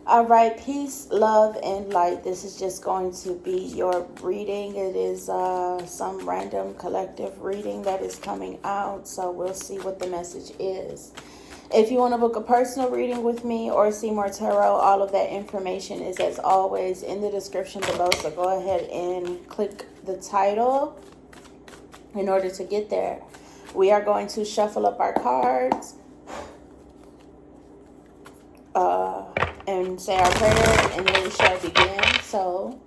All right, peace, love, and light. This is just going to be your reading. It is some random collective reading that is coming out, so we'll see what the message is. If you want to book a personal reading with me or see more tarot, all of that information is, as always, in the description below, so go ahead and click the title in order to get there. We are going to shuffle up our cards and say our prayer, and then we shall begin. So,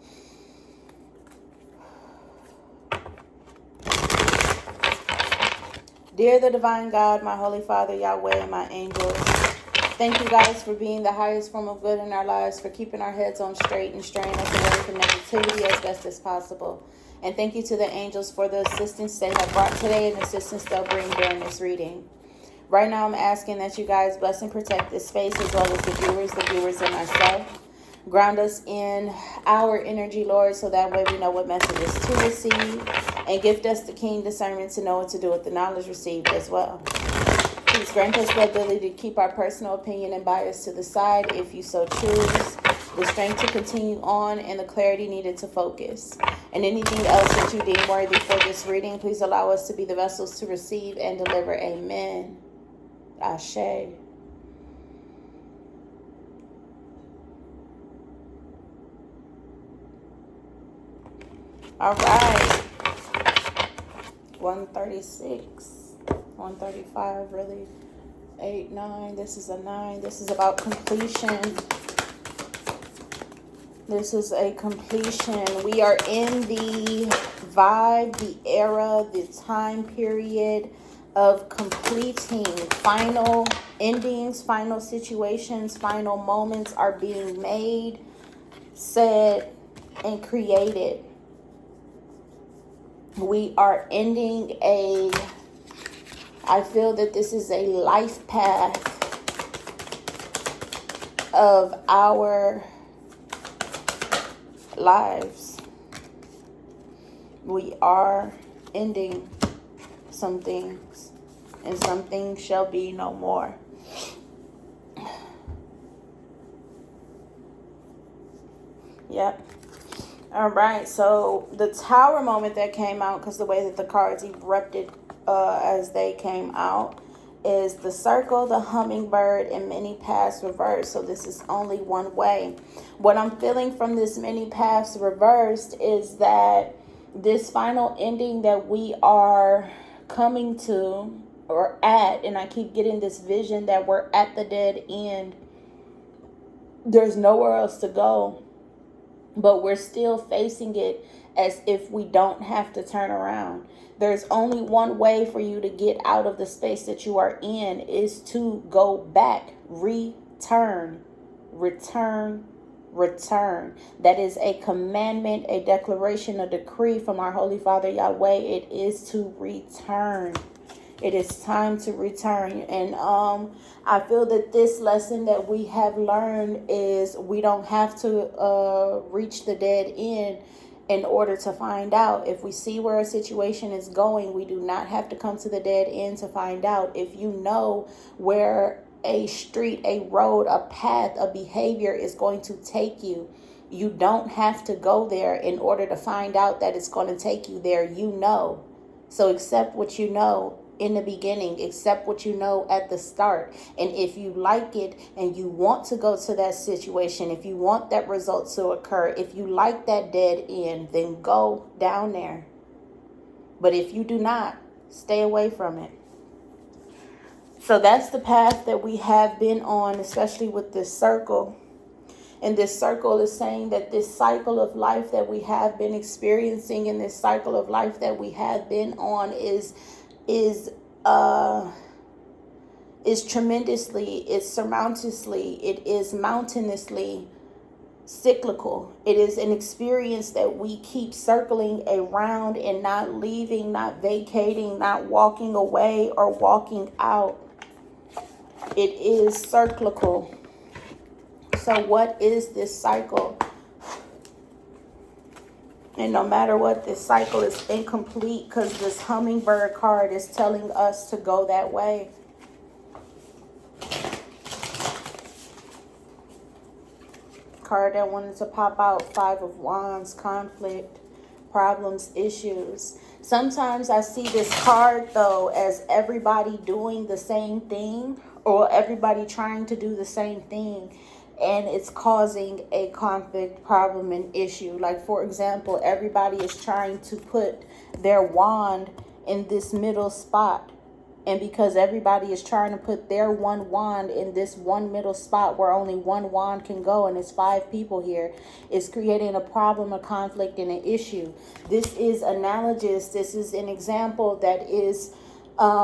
dear the Divine God, my Holy Father, Yahweh, and my angels, thank you guys for being the highest form of good in our lives, for keeping our heads on straight and straying us away from negativity as best as possible. And thank you to the angels for the assistance they have brought today and the assistance they'll bring during this reading. Right now, I'm asking that you guys bless and protect this space as well as the viewers, and myself. Ground us in our energy, Lord, so that way we know what messages to receive. And gift us the keen discernment to know what to do with the knowledge received as well. Please grant us the ability to keep our personal opinion and bias to the side if you so choose. The strength to continue on and the clarity needed to focus. And anything else that you deem worthy for this reading, please allow us to be the vessels to receive and deliver. Amen. Ashe. All right. 136. 135, really. 8, 9. This is a 9. This is about completion. This is a completion. We are in the vibe, the era, the time period of completing. Final endings, final situations, final moments are being made, said, and created. We are ending I feel that this is a life path of our lives. We are ending some things, and some things shall be no more. Yep. All right, so the Tower moment that came out, because the way that the cards erupted as they came out, is the Circle, the Hummingbird, and many paths reversed. So this is only one way. What I'm feeling from this many paths reversed is that this final ending that we are coming to or at, and I keep getting this vision that we're at the dead end. There's nowhere else to go, but we're still facing it as if we don't have to turn around. There's only one way for you to get out of the space that you are in, is to go back, return. That is a commandment, a declaration, a decree from our Holy Father Yahweh. It is to return. It is time to return. And I feel that this lesson that we have learned is we don't have to reach the dead end in order to find out. If we see where a situation is going, we do not have to come to the dead end to find out. If you know where a street, a road, a path, a behavior is going to take you, you don't have to go there in order to find out that it's going to take you there. You know. So accept what you know in the beginning, accept what you know at the start. And if you like it and you want to go to that situation, if you want that result to occur, if you like that dead end, then go down there. But if you do not, stay away from it. So that's the path that we have been on, especially with this circle. And this circle is saying that this cycle of life that we have been experiencing, and this cycle of life that we have been on is tremendously, it's surmountously, it is mountainously cyclical. It is an experience that we keep circling around and not leaving, not vacating, not walking away or walking out. It is cyclical. So what is this cycle? And no matter what, this cycle is incomplete, because this Hummingbird card is telling us to go that way. card that wanted to pop out. Five of Wands, conflict, problems, issues. Sometimes I see this card, though, as everybody doing the same thing, or everybody trying to do the same thing, and it's causing a conflict, problem, and issue. Like, for example, everybody is trying to put their wand in this middle spot. And because everybody is trying to put their one wand in this one middle spot where only one wand can go, and it's 5 people here, it's creating a problem, a conflict, and an issue. This is analogous. This is an example that is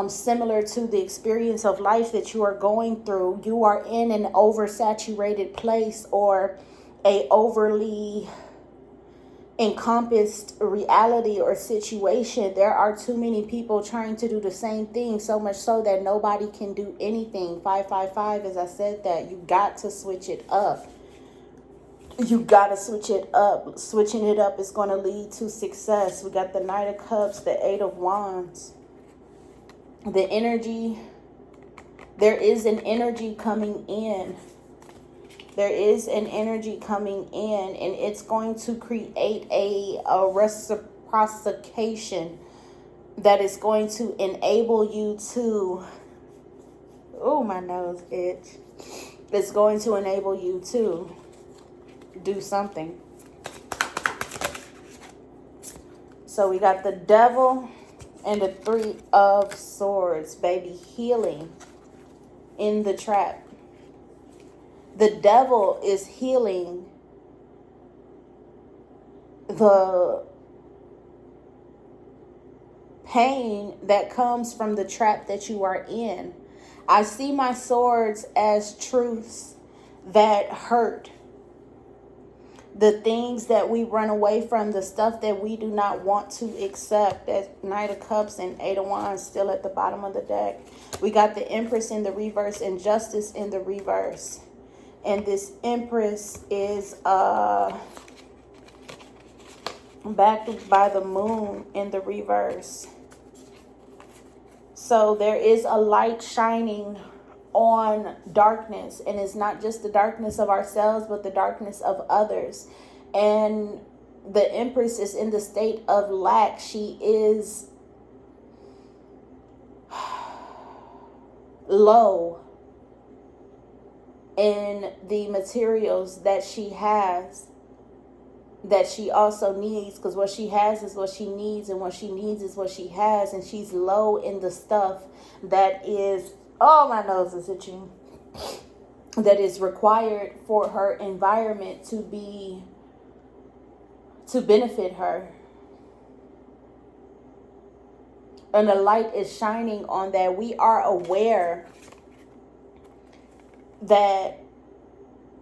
similar to the experience of life that you are going through. You are in an oversaturated place, or a overly encompassed reality or situation. There are too many people trying to do the same thing, so much so that nobody can do anything. 555, as I said, that you got to switch it up. You got to switch it up. Switching it up is going to lead to success. We got the Knight of Cups, the 8 of Wands. The energy, there is an energy coming in. There is an energy coming in, and it's going to create a reciprocation that is going to enable you to, oh, my nose itch. It's going to enable you to do something. So we got the Devil and the 3 of Swords, baby, healing in the trap. The Devil is healing the pain that comes from the trap that you are in. I see my swords as truths that hurt. The things that we run away from, the stuff that we do not want to accept. That Knight of Cups and 8 of Wands still at the bottom of the deck. We got the Empress in the reverse and Justice in the reverse. And this Empress is backed by the Moon in the reverse. So there is a light shining on darkness. And it's not just the darkness of ourselves, but the darkness of others. And the Empress is in the state of lack. She is low in the materials that she has, that she also needs, because what she has is what she needs, and what she needs is what she has, and she's low in the stuff that is, oh, my nose is itching, that is required for her environment to benefit her. And the light is shining on that. We are aware that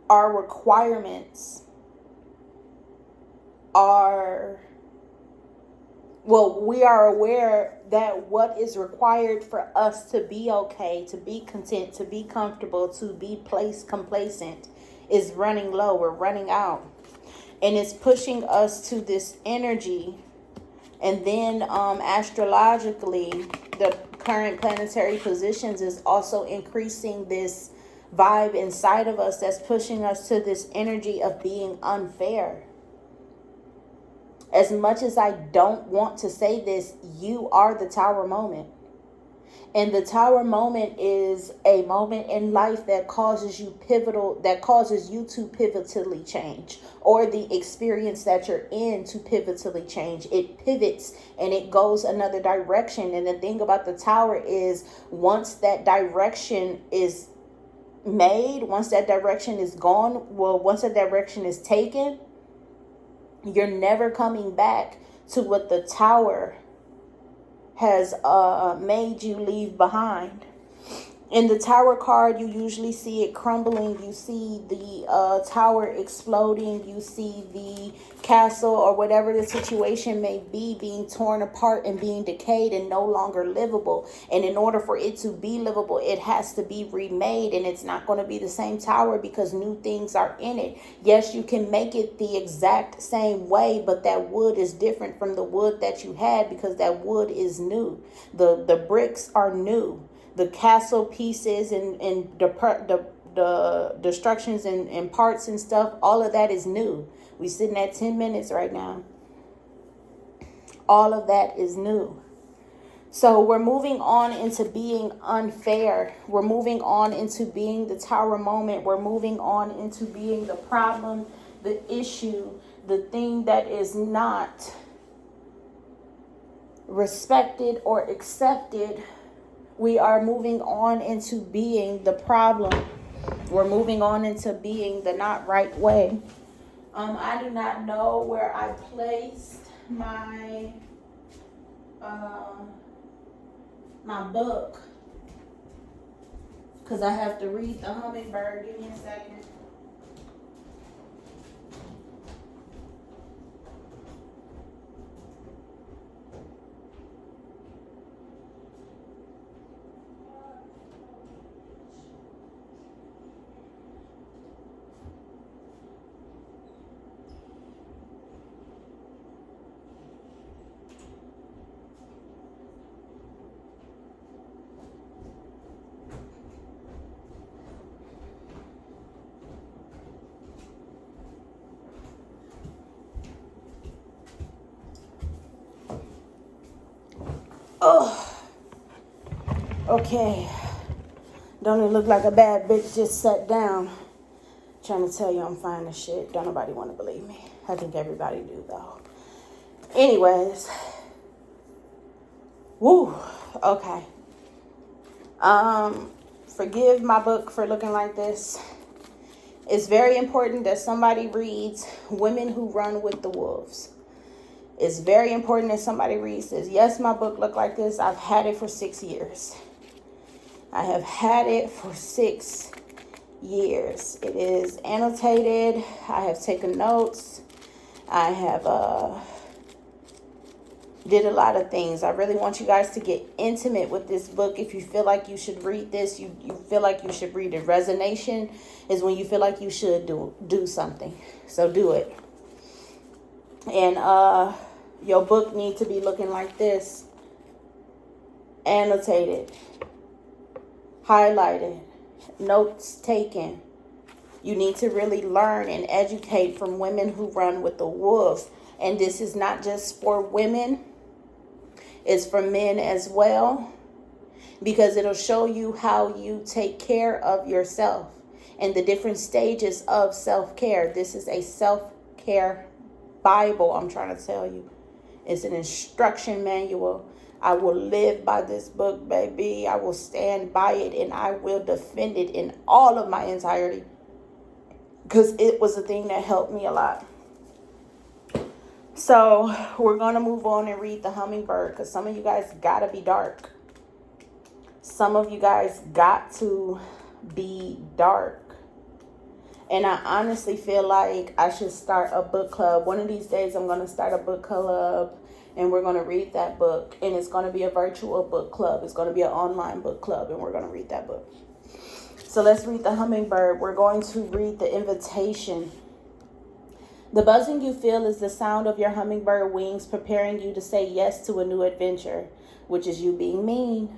our requirements are, well, we are aware that what is required for us to be okay, to be content, to be comfortable, to be complacent is running low. We're running out. And it's pushing us to this energy. And then astrologically, the current planetary positions is also increasing this vibe inside of us that's pushing us to this energy of being unfair. As much as I don't want to say this, you are the Tower moment. And the Tower moment is a moment in life that causes you to pivotally change, or the experience that you're in to pivotally change. It pivots and it goes another direction. And the thing about the Tower is, once that direction is made, once that direction is gone, once that direction is taken, you're never coming back to what the Tower has made you leave behind. In the Tower card, you usually see it crumbling. You see the tower exploding. You see the castle, or whatever the situation may be, being torn apart and being decayed and no longer livable. And in order for it to be livable, it has to be remade. And it's not going to be the same tower because new things are in it. Yes, you can make it the exact same way, but that wood is different from the wood that you had, because that wood is new. The bricks are new. The castle pieces and the destructions and parts and stuff, all of that is new. We sitting at 10 minutes right now. All of that is new. So we're moving on into being unfair. We're moving on into being the tower moment. We're moving on into being the problem, the issue, the thing that is not respected or accepted. We are moving on into being the problem. We're moving on into being the not right way. I do not know where I placed my my book, because I have to read The Hummingbird. Give me a second. Oh, okay. Don't it look like a bad bitch just sat down trying to tell you I'm fine as shit? Don't nobody want to believe me. I think everybody do though. Anyways. Woo. Okay. Forgive my book for looking like this. It's very important that somebody reads Women Who Run with the Wolves. It's very important that somebody reads this. Yes, my book looked like this. I've had it for 6 years. I have had it for 6 years. It is annotated. I have taken notes. I have did a lot of things. I really want you guys to get intimate with this book. If you feel like you should read this, you feel like you should read it. Resonation is when you feel like you should do something. So do it. And your book needs to be looking like this. Annotated. Highlighted. Notes taken. You need to really learn and educate from women who run with the wolves. And this is not just for women. It's for men as well. Because it'll show you how you take care of yourself and the different stages of self-care. This is a self-care Bible, I'm trying to tell you. It's an instruction manual. I will live by this book, baby. I will stand by it and I will defend it in all of my entirety. Because it was a thing that helped me a lot. So we're going to move on and read The Hummingbird, because some of you guys got to be dark. Some of you guys got to be dark. And I honestly feel like I should start a book club. One of these days I'm going to start a book club and we're going to read that book. And it's going to be a virtual book club. It's going to be an online book club and we're going to read that book. So let's read The Hummingbird. We're going to read the invitation. The buzzing you feel is the sound of your hummingbird wings preparing you to say yes to a new adventure, which is you being mean,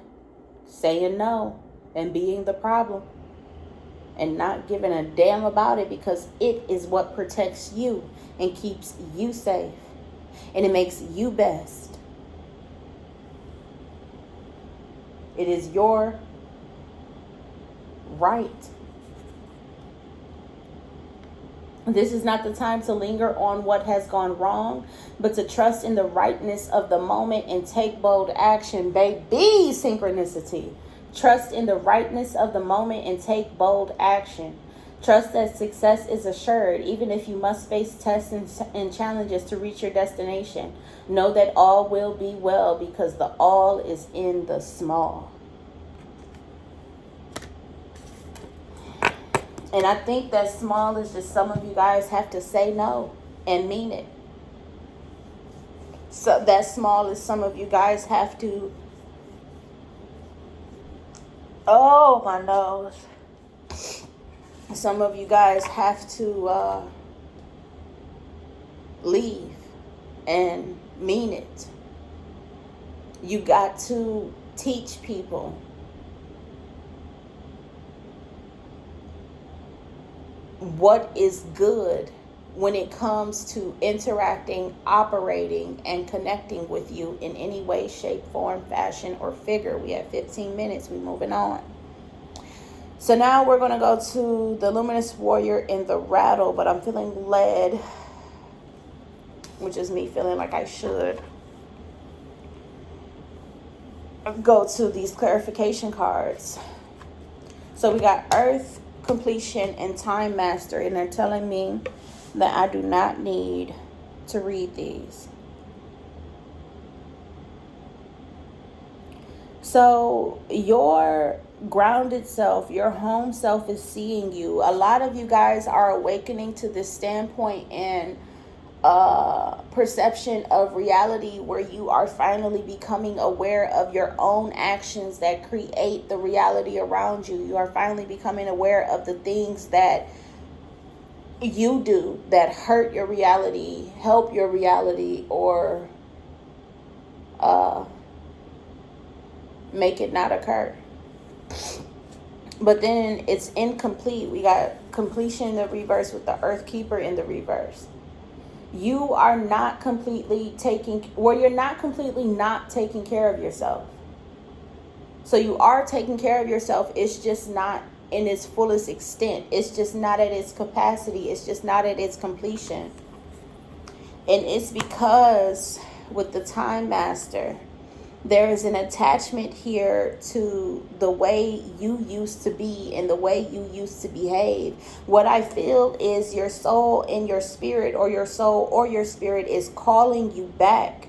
saying no, and being the problem, and not giving a damn about it, because it is what protects you and keeps you safe, and it makes you best. It is your right. This is not the time to linger on what has gone wrong, but to trust in the rightness of the moment and take bold action, baby. Synchronicity. Trust in the rightness of the moment and take bold action. Trust that success is assured, even if you must face tests and challenges to reach your destination. Know that all will be well, because the all is in the small. And I think that small is just some of you guys have to say no and mean it. So that small is some of you guys have to, oh my nose. Some of you guys have to leave and mean it. You got to teach people. what is good when it comes to interacting, operating, and connecting with you in any way, shape, form, fashion, or figure. We have 15 minutes. We're moving on. So now we're going to go to the Luminous Warrior in the Rattle, but I'm feeling led, which is me feeling like I should go to these clarification cards. So we got Earth, Completion, and Time Master, and they're telling me that I do not need to read these. So your grounded self, your home self is seeing you. A lot of you guys are awakening to this standpoint and perception of reality where you are finally becoming aware of your own actions that create the reality around you. You are finally becoming aware of the things that you do that hurt your reality, help your reality, or make it not occur. But then it's incomplete. We got completion in the reverse with the Earth Keeper in the reverse. You are not completely you're not completely not taking care of yourself. So you are taking care of yourself. It's just not in its fullest extent. It's just not at its capacity. It's just not at its completion. And it's because with the Time Master, there is an attachment here to the way you used to be and the way you used to behave. What I feel is your soul and your spirit, or your soul or your spirit, is calling you back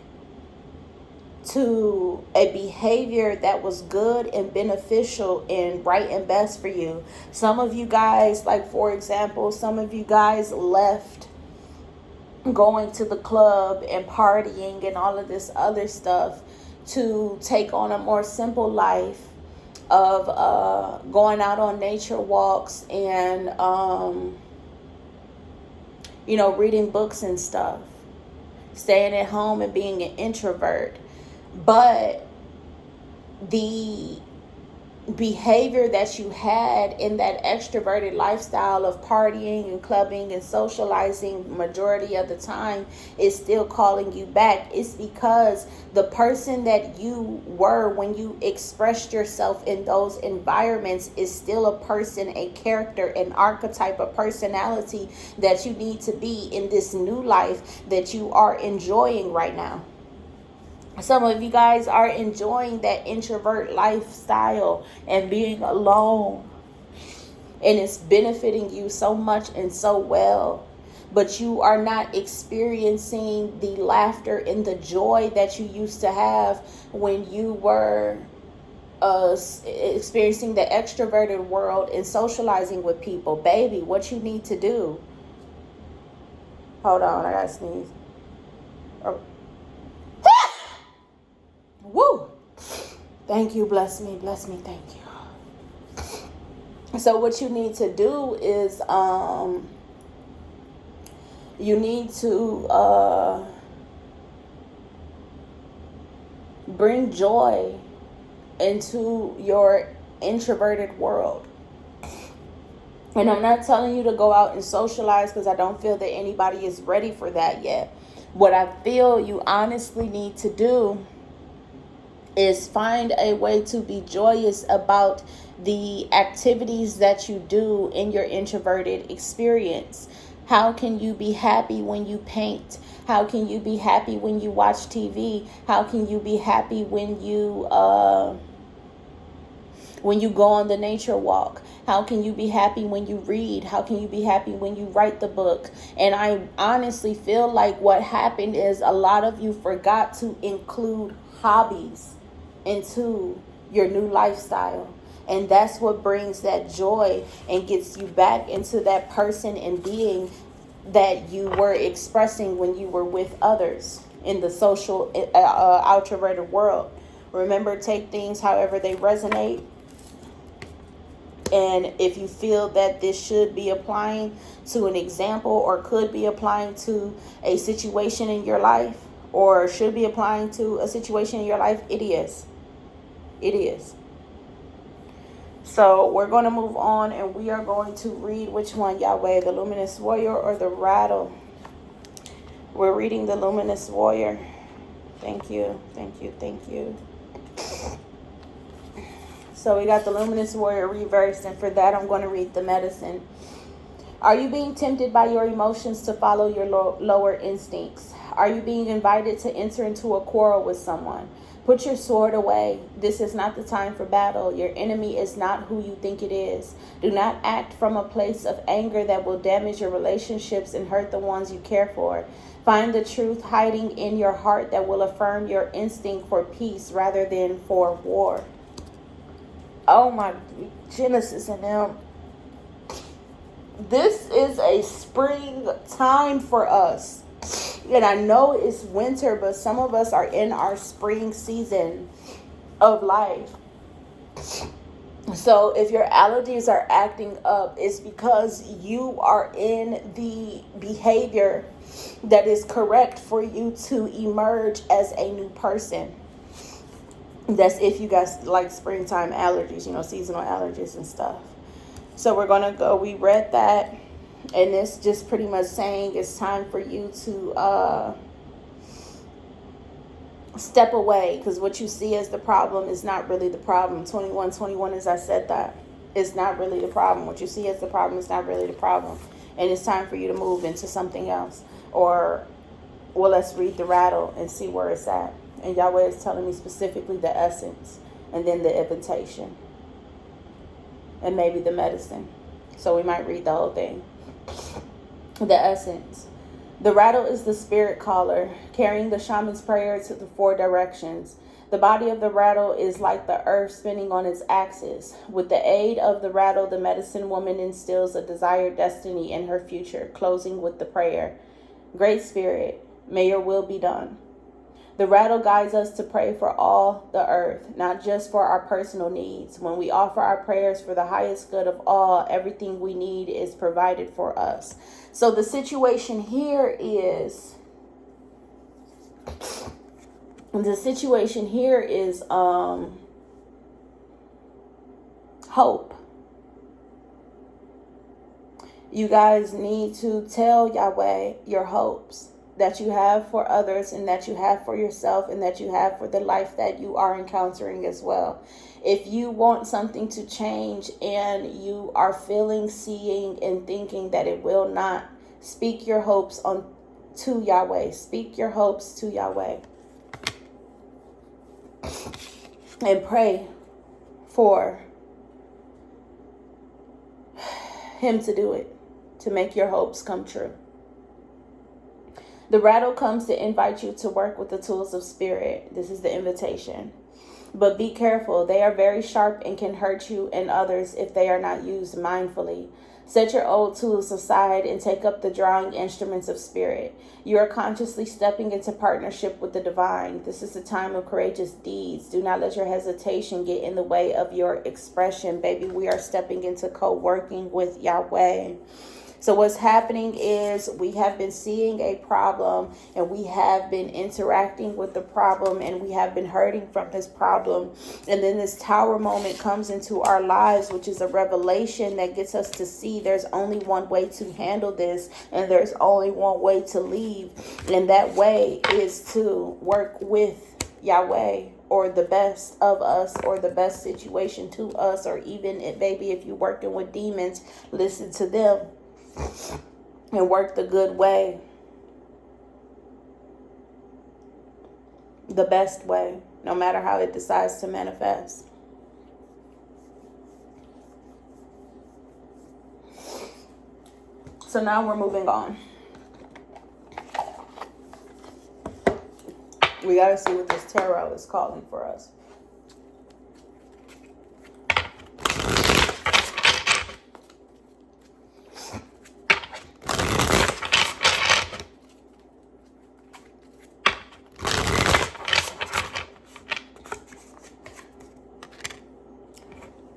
to a behavior that was good and beneficial and right and best for you. Some of you guys, like for example, some of you guys left going to the club and partying and all of this other stuff to take on a more simple life of going out on nature walks and reading books and stuff, staying at home and being an introvert. But the behavior that you had in that extroverted lifestyle of partying and clubbing and socializing majority of the time is still calling you back. It's because the person that you were when you expressed yourself in those environments is still a person, a character, an archetype, a personality that you need to be in this new life that you are enjoying right now. Some of you guys are enjoying that introvert lifestyle and being alone, and it's benefiting you so much and so well, but you are not experiencing the laughter and the joy that you used to have when you were experiencing the extroverted world and socializing with people. Baby, what you need to do, hold on, I gotta sneeze. Oh. Woo! Thank you, bless me, thank you. So what you need to do is you need to bring joy into your introverted world. And I'm not telling you to go out and socialize, because I don't feel that anybody is ready for that yet. What I feel you honestly need to do is find a way to be joyous about the activities that you do in your introverted experience. How can you be happy when you paint? How can you be happy when you watch TV? How can you be happy when you go on the nature walk? How can you be happy when you read? How can you be happy when you write the book? And I honestly feel like what happened is a lot of you forgot to include hobbies into your new lifestyle. And that's what brings that joy and gets you back into that person and being that you were expressing when you were with others in the social introverted world. Remember, take things however they resonate. And if you feel that this should be applying to an example, or could be applying to a situation in your life, or should be applying to a situation in your life, it is. It is. So we're going to move on, and we are going to read which one, Yahweh, the Luminous Warrior or the Rattle? We're reading the Luminous Warrior. Thank you, thank you, thank you. So we got the Luminous Warrior reversed, and for that I'm going to read the Medicine. Are you being tempted by your emotions to follow your lower instincts? Are you being invited to enter into a quarrel with someone? Put your sword away. This is not the time for battle. Your enemy is not who you think it is. Do not act from a place of anger that will damage your relationships and hurt the ones you care for. Find the truth hiding in your heart that will affirm your instinct for peace rather than for war. Oh my Genesis and them. This is a spring time for us. And I know it's winter, but some of us are in our spring season of life. So if your allergies are acting up, it's because you are in the behavior that is correct for you to emerge as a new person. That's if you guys like springtime allergies, seasonal allergies and stuff. So we're going to go, we read that, and it's just pretty much saying it's time for you to step away, because what you see as the problem is not really the problem. 21:21, as I said, that is not really the problem. What you see as the problem is not really the problem, and it's time for you to move into something else. Or, well, let's read the Rattle and see where it's at. And Yahweh is telling me specifically the essence, and then the invitation, and maybe the medicine. So we might read the whole thing. The essence. The Rattle is the spirit caller, carrying the shaman's prayer to the 4 directions. The body of the Rattle is like the earth spinning on its axis. With the aid of the Rattle, the medicine woman instills a desired destiny in her future, closing with the prayer. Great Spirit, may your will be done. The Rattle guides us to pray for all the earth, not just for our personal needs. When we offer our prayers for the highest good of all, everything we need is provided for us. So the situation here is, hope. You guys need to tell Yahweh your hopes that you have for others, and that you have for yourself, and that you have for the life that you are encountering as well. If you want something to change and you are feeling, seeing, and thinking that it will not, speak your hopes to Yahweh. Speak your hopes to Yahweh. And pray for Him to do it, to make your hopes come true. The Rattle comes to invite you to work with the tools of spirit. This is the invitation. But be careful. They are very sharp and can hurt you and others if they are not used mindfully. Set your old tools aside and take up the drawing instruments of spirit. You are consciously stepping into partnership with the divine. This is a time of courageous deeds. Do not let your hesitation get in the way of your expression, baby. We are stepping into co-working with Yahweh. So what's happening is we have been seeing a problem, and we have been interacting with the problem, and we have been hurting from this problem. And then this tower moment comes into our lives, which is a revelation that gets us to see there's only one way to handle this, and there's only one way to leave. And that way is to work with Yahweh, or the best of us, or the best situation to us, or even maybe if you're working with demons, listen to them and work the good way, the best way, no matter how it decides to manifest. So now we're moving on. We got to see what this tarot is calling for us.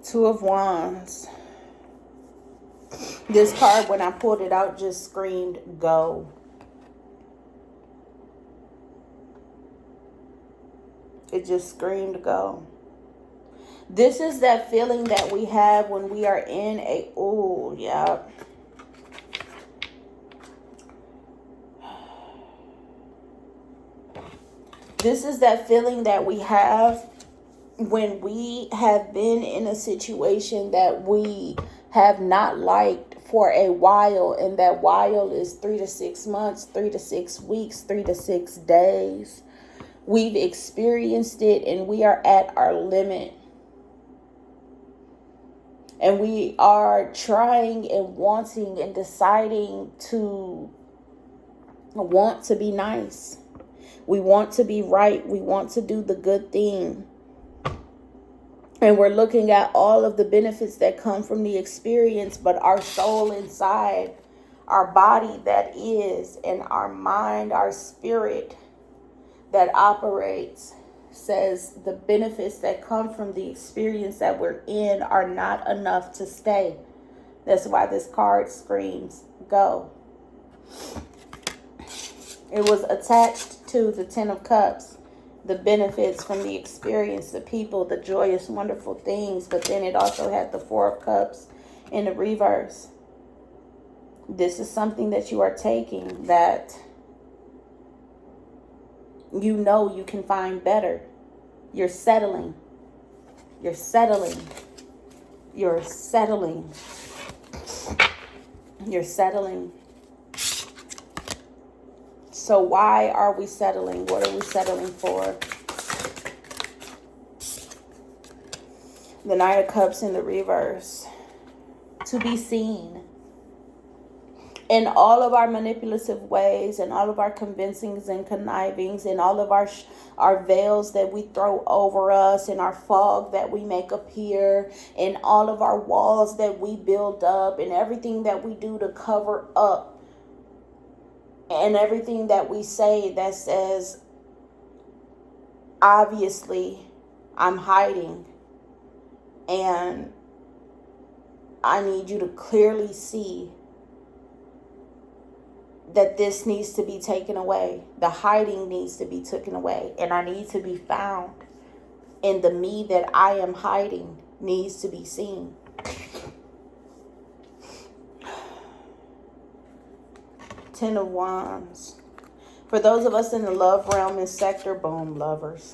Two of Wands. This card, when I pulled it out, just screamed go. It just screamed go. This is that feeling that we have when we are in a, oh, yeah. This is that feeling that we have when we have been in a situation that we have not liked for a while, and that while is 3 to 6 months, 3 to 6 weeks, 3 to 6 days. We've experienced it and we are at our limit. And we are trying and wanting and deciding to want to be nice. We want to be right. We want to do the good thing. And we're looking at all of the benefits that come from the experience, but our soul inside, our body that is, and our mind, our spirit that operates, says the benefits that come from the experience that we're in are not enough to stay. That's why this card screams, go. It was attached to the Ten of Cups. The benefits from the experience, the people, the joyous, wonderful things. But then it also had the Four of Cups in the reverse. This is something that you are taking that you know you can find better. You're settling. You're settling. You're settling. You're settling. So why are we settling? What are we settling for? The Nine of Cups in the reverse. To be seen. In all of our manipulative ways, and all of our convincings and connivings, and all of our veils that we throw over us, and our fog that we make appear, and all of our walls that we build up, and everything that we do to cover up, and everything that we say that says, obviously, I'm hiding, and I need you to clearly see that this needs to be taken away. The hiding needs to be taken away. And I need to be found. And the me that I am hiding needs to be seen. Ten of Wands. For those of us in the love realm and sector, boom, lovers.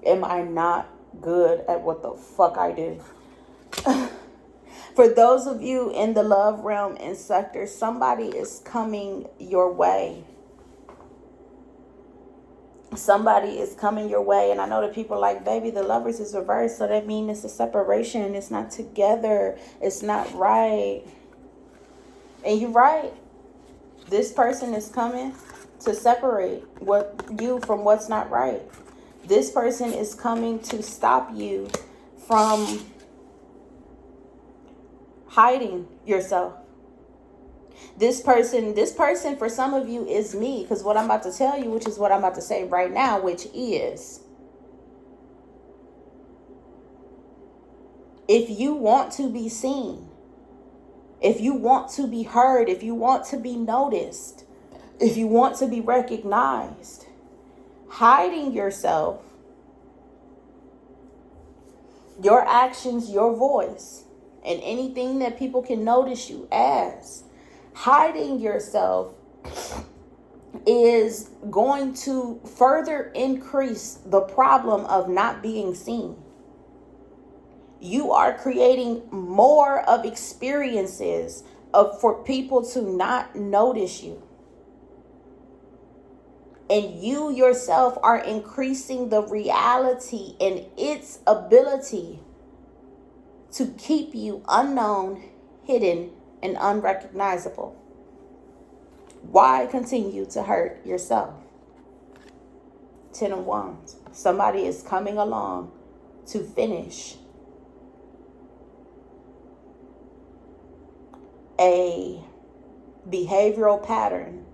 Am I not good at what the fuck I do? For those of you in the love realm and sector, somebody is coming your way. Somebody is coming your way. And I know that people are like, baby, the lovers is reversed. So that means it's a separation. It's not together. It's not right. And you're right. This person is coming to separate you from what's not right. This person is coming to stop you from hiding yourself. This person for some of you is me, because what I'm about to tell you, which is what I'm about to say right now, which is, if you want to be seen, if you want to be heard, if you want to be noticed, if you want to be recognized, hiding yourself, your actions, your voice, and anything that people can notice you as, hiding yourself is going to further increase the problem of not being seen. You are creating more of experiences for people to not notice you. And you yourself are increasing the reality and its ability to keep you unknown, hidden, and unrecognizable. Why continue to hurt yourself? Ten of Wands. Somebody is coming along to finish a behavioral pattern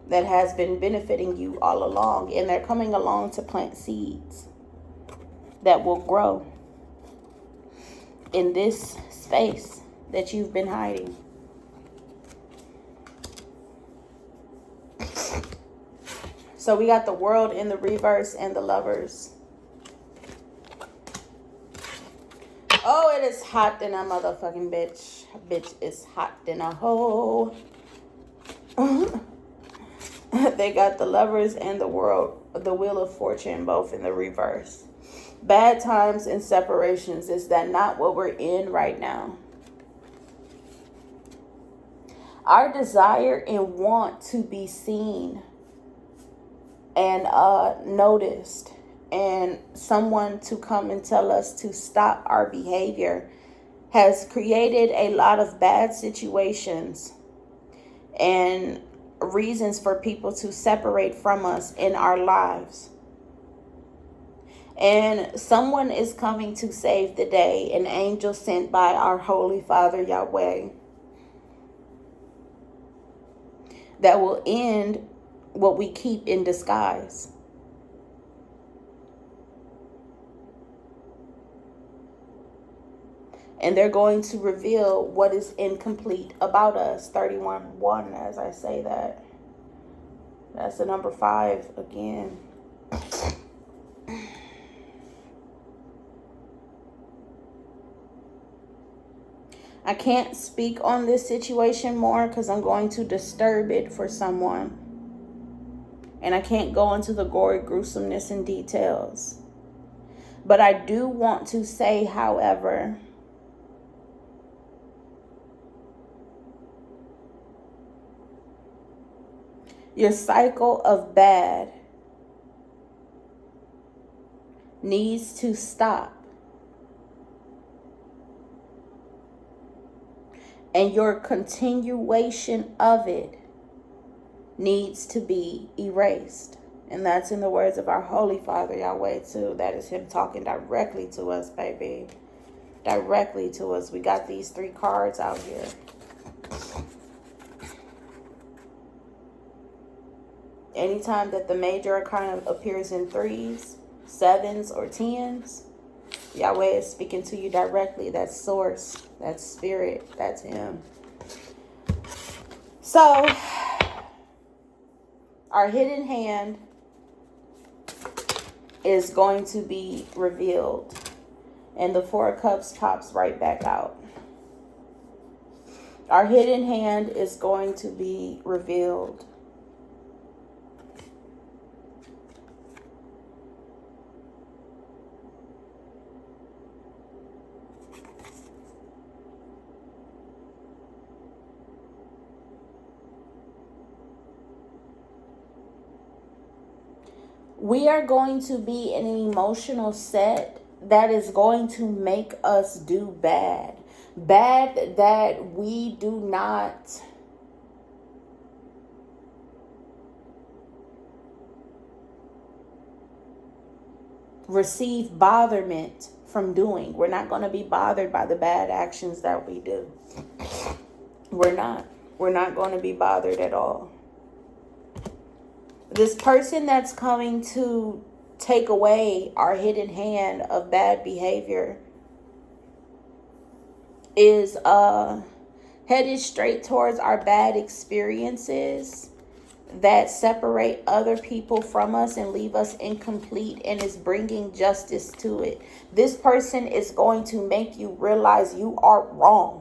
that has been benefiting you all along, and they're coming along to plant seeds that will grow in this space that you've been hiding. So we got the World in the reverse and the Lovers. Oh, it is hot in a motherfucking bitch. Bitch is hot in a hole. They got the Lovers and the World, the Wheel of Fortune, both in the reverse. Bad times and separations. Is that not what we're in right now? Our desire and want to be seen and noticed, and someone to come and tell us to stop our behavior has created a lot of bad situations and reasons for people to separate from us in our lives. And someone is coming to save the day, an angel sent by our Holy Father Yahweh, that will end what we keep in disguise. And they're going to reveal what is incomplete about us. 31:1, as I say that. That's the number 5 again. I can't speak on this situation more because I'm going to disturb it for someone. And I can't go into the gory gruesomeness and details. But I do want to say, however, your cycle of bad needs to stop. And your continuation of it needs to be erased. And that's in the words of our Holy Father Yahweh too. That is him talking directly to us, baby. Directly to us. We got these 3 cards out here. Anytime that the major arcana appears in 3s, 7s, or 10s, Yahweh is speaking to you directly. That's source. That's spirit. That's him. So, our hidden hand is going to be revealed. And the 4 of Cups pops right back out. Our hidden hand is going to be revealed. We are going to be in an emotional set that is going to make us do bad. Bad that we do not receive botherment from doing. We're not going to be bothered by the bad actions that we do. We're not. We're not going to be bothered at all. This person that's coming to take away our hidden hand of bad behavior is headed straight towards our bad experiences that separate other people from us and leave us incomplete, and is bringing justice to it. This person is going to make you realize you are wrong.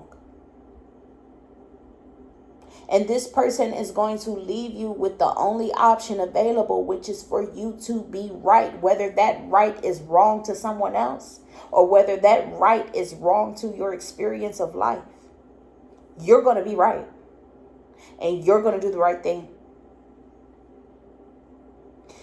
And this person is going to leave you with the only option available, which is for you to be right. Whether that right is wrong to someone else or whether that right is wrong to your experience of life, you're going to be right. And you're going to do the right thing.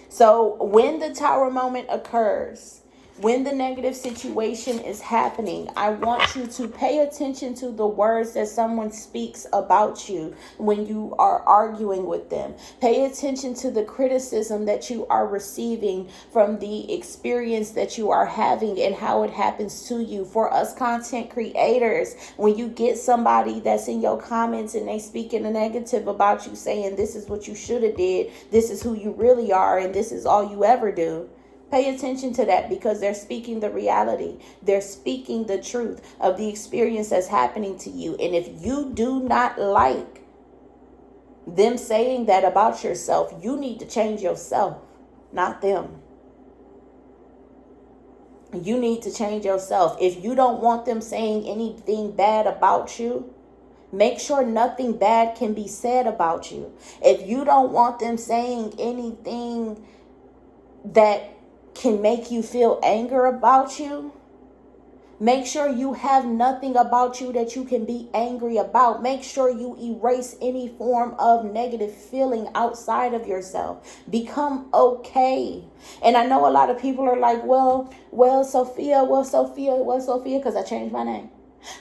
So when the Tower moment occurs, when the negative situation is happening, I want you to pay attention to the words that someone speaks about you when you are arguing with them. Pay attention to the criticism that you are receiving from the experience that you are having and how it happens to you. For us content creators, when you get somebody that's in your comments and they speak in a negative about you, saying this is what you should have did, this is who you really are, and this is all you ever do, pay attention to that, because they're speaking the reality. They're speaking the truth of the experience that's happening to you. And if you do not like Them saying that about yourself, you need to change yourself, not them. You need to change yourself. If you don't want them saying anything bad about you, make sure nothing bad can be said about you. If you don't want them saying anything that can make you feel anger about you, make sure you have nothing about you that you can be angry about. Make sure you erase any form of negative feeling outside of yourself. Become okay. And I know a lot of people are like, well, Sophia, because I changed my name.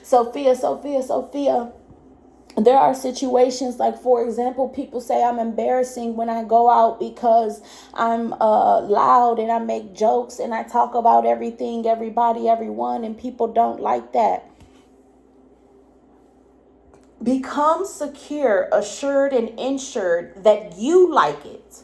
Sophia. There are situations like, for example, people say I'm embarrassing when I go out because I'm loud and I make jokes and I talk about everything, everybody, everyone, and people don't like that. Become secure, assured, and insured that you like it.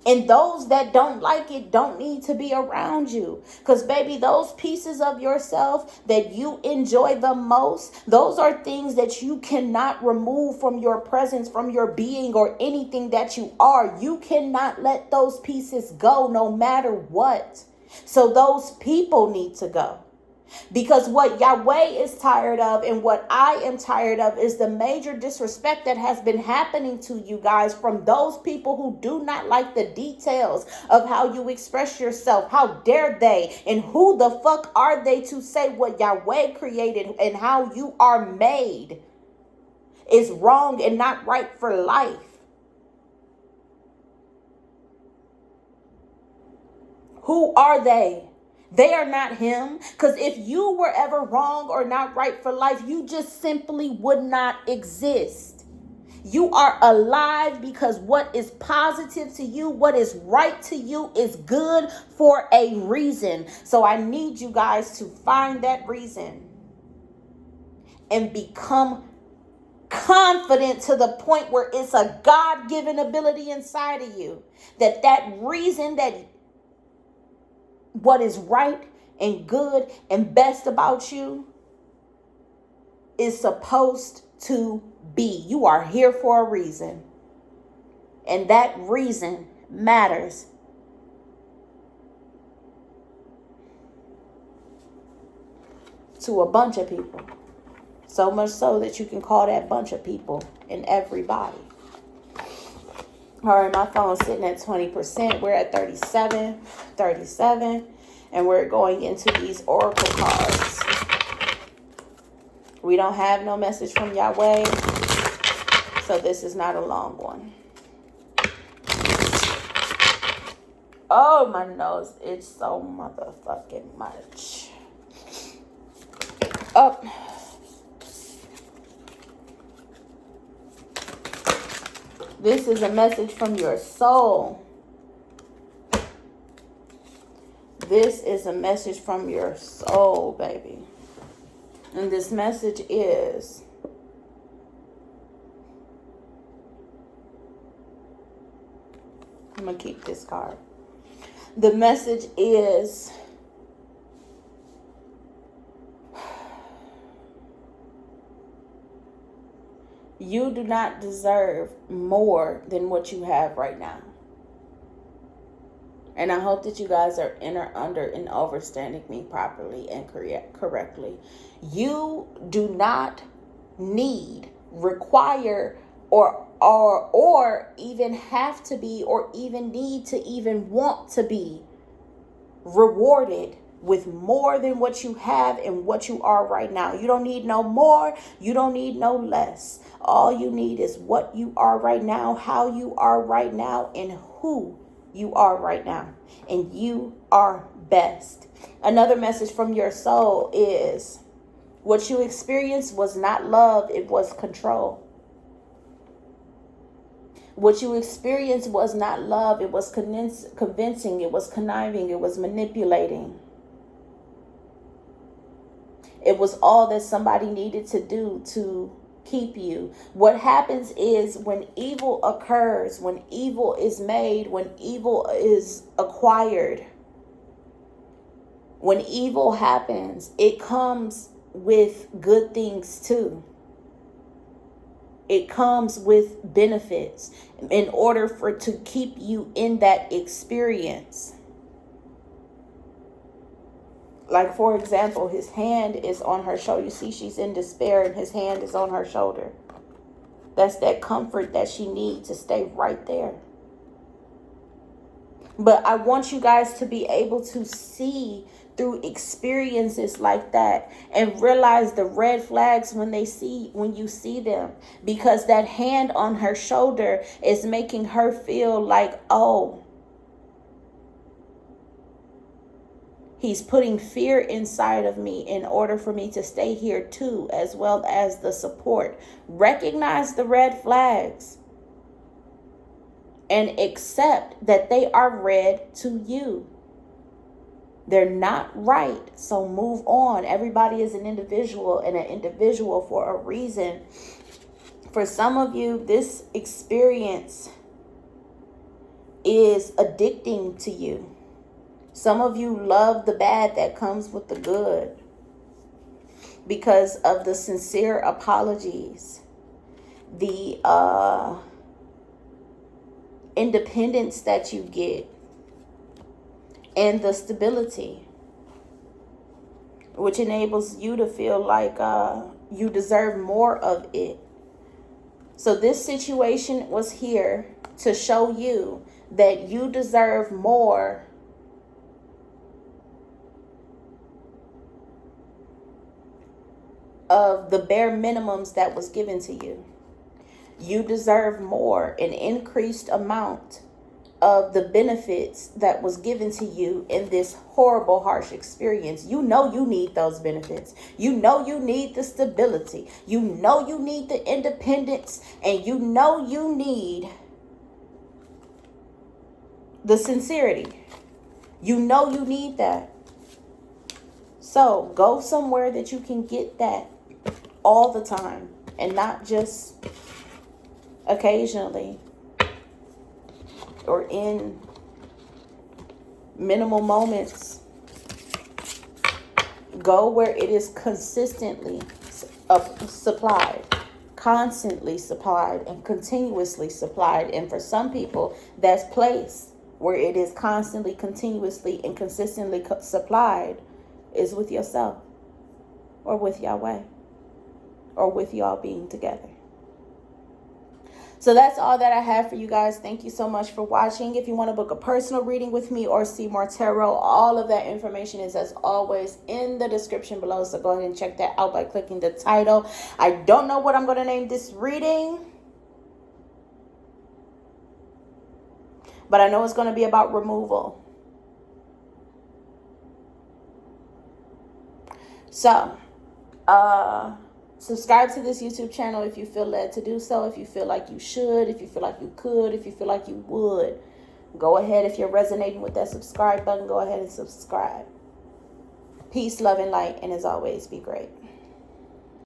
And those that don't like it don't need to be around you. Because, baby, those pieces of yourself that you enjoy the most, those are things that you cannot remove from your presence, from your being, or anything that you are. You cannot let those pieces go no matter what. So those people need to go. Because what Yahweh is tired of and what I am tired of is the major disrespect that has been happening to you guys from those people who do not like the details of how you express yourself. How dare they? And who the fuck are they to say what Yahweh created and how you are made is wrong and not right for life? Who are they? They are not him. Because if you were ever wrong or not right for life, you just simply would not exist. You are alive because what is positive to you, what is right to you, is good for a reason. So I need you guys to find that reason and become confident to the point where it's a God-given ability inside of you. That reason, that what is right and good and best about you is supposed to be. You are here for a reason. And that reason matters. To a bunch of people. So much so that you can call that bunch of people and everybody. All right, my phone's sitting at 20%. We're at 37, and we're going into these oracle cards. We don't have no message from Yahweh, so this is not a long one. Oh, my nose, it's so motherfucking much. Up. This is a message from your soul. This is a message from your soul, baby. And this message is, I'm going to keep this card. The message is, you do not deserve more than what you have right now. And I hope that you guys are under and overstanding me properly and correctly. You do not need, require, or even have to be, or even need to even want to be rewarded with more than what you have and what you are right now. You don't need no more. You don't need no less. All you need is what you are right now, how you are right now, and who you are right now. And you are best. Another message from your soul is, what you experienced was not love, it was control. What you experienced was not love, it was convincing, it was conniving, it was manipulating. It was all that somebody needed to do to keep you. What happens is, when evil occurs, when evil is made, when evil is acquired, when evil happens, it comes with good things too. It comes with benefits in order to keep you in that experience. Like, for example, his hand is on her shoulder. You see, she's in despair and his hand is on her shoulder. That's that comfort that she needs to stay right there. But I want you guys to be able to see through experiences like that and realize the red flags when you see them, because that hand on her shoulder is making her feel like, oh, he's putting fear inside of me in order for me to stay here too, as well as the support. Recognize the red flags and accept that they are red to you. They're not right, so move on. Everybody is an individual, and an individual for a reason. For some of you, this experience is addicting to you. Some of you love the bad that comes with the good because of the sincere apologies, the independence that you get, and the stability, which enables you to feel like you deserve more of it. So this situation was here to show you that you deserve more of the bare minimums that was given to you. You deserve more, an increased amount of the benefits that was given to you in this horrible, harsh experience. You know you need those benefits. You know you need the stability. You know you need the independence. And you know you need the sincerity. You know you need that. So go somewhere that you can get that all the time and not just occasionally or in minimal moments. Go where it is consistently supplied, constantly supplied, and continuously supplied. And for some people, that's place where it is constantly, continuously, and consistently supplied is with yourself, or with Yahweh, or with y'all being together. So that's all that I have for you guys. Thank you so much for watching. If you want to book a personal reading with me or see more tarot, all of that information is, as always, in the description below. So go ahead and check that out by clicking the title. I don't know what I'm going to name this reading, but I know it's going to be about removal. So, subscribe to this YouTube channel if you feel led to do so, if you feel like you should, if you feel like you could, if you feel like you would. Go ahead. If you're resonating with that subscribe button, go ahead and subscribe. Peace, love, and light, and as always, be great.